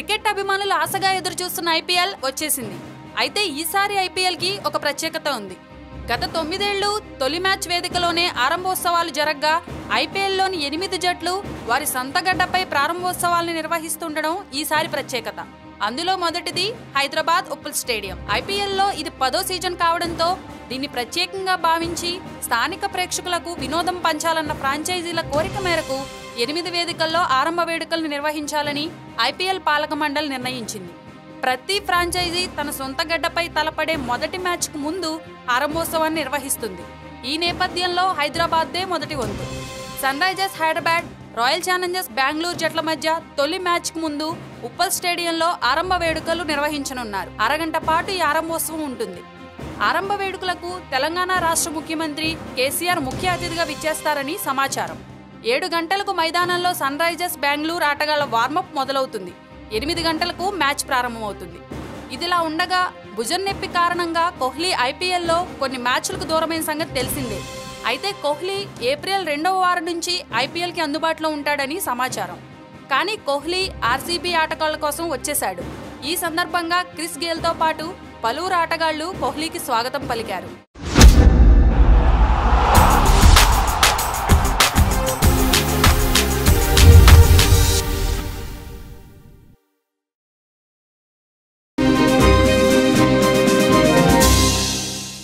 Cricket అభిమానులు ఆశగా ఎదురుచూస్తున్న ఐపీఎల్ వచ్చేసింది. అయితే ఈసారి ఐపీఎల్ కి ఒక ప్రత్యేకత ఉంది. గత 9 ఏళ్లు తొలి మ్యాచ్ వేదికలోనే ఆరంభోత్సవాలు జరగ్గా ఐపీఎల్లోని 8 జట్లు వారి సొంత గడ్డపై ప్రారంభోత్సవాలను నిర్వహిస్తుండడం ఈసారి ప్రత్యేకత. అందులో మొదటిది హైదరాబాద్ ఉప్పల్ స్టేడియం. ఐపీఎల్లో ఇది 10వ సీజన్ కావడంతో దీన్ని ప్రత్యేకంగా భావించి స్థానిక ప్రేక్షకులకు వినోదం పంచాలన్న ఫ్రాంచైజీల కోరిక మేరకు 8 వేదికల్లో ఆరంభ వేడుకలను నిర్వహించాలని ఐపీఎల్ పాలక మండలి నిర్ణయించింది. ప్రతి ఫ్రాంచైజీ తన సొంత గడ్డపై తలపడే మొదటి మ్యాచ్కు ముందు ఆరంభోత్సవాన్ని నిర్వహిస్తుంది. ఈ నేపథ్యంలో హైదరాబాద్దే మొదటి వంతు. Sunrisers Hyderabad, Royal Challengers Bengaluru జట్ల మధ్య తొలి మ్యాచ్కు ముందు ఉప్పల్ స్టేడియంలో ఆరంభ వేడుకలు నిర్వహించనున్నారు. అరగంట పాటు ఈ ఆరంభోత్సవం ఉంటుంది. ఆరంభ వేడుకలకు తెలంగాణ రాష్ట్ర ముఖ్యమంత్రి కేసీఆర్ ముఖ్య అతిథిగా విచ్చేస్తారని సమాచారం. 7 గంటలకు మైదానంలో సన్ రైజర్స్ బెంగళూరు ఆటగాళ్ల వార్మప్ మొదలవుతుంది. 8 గంటలకు మ్యాచ్ ప్రారంభమవుతుంది. ఇదిలా ఉండగా భుజం నొప్పి కారణంగా కోహ్లీ ఐపీఎల్లో కొన్ని మ్యాచ్లకు దూరమైన సంగతి తెలిసిందే. అయితే కోహ్లీ ఏప్రిల్ 2వ వారం నుంచి ఐపీఎల్కి అందుబాటులో ఉంటాడని సమాచారం. కానీ కోహ్లీ ఆర్సీబీ ఆటగాళ్ల కోసం వచ్చేశాడు. ఈ సందర్భంగా క్రిస్ గేల్తో పాటు పలువురు ఆటగాళ్లు కోహ్లీకి స్వాగతం పలికారు.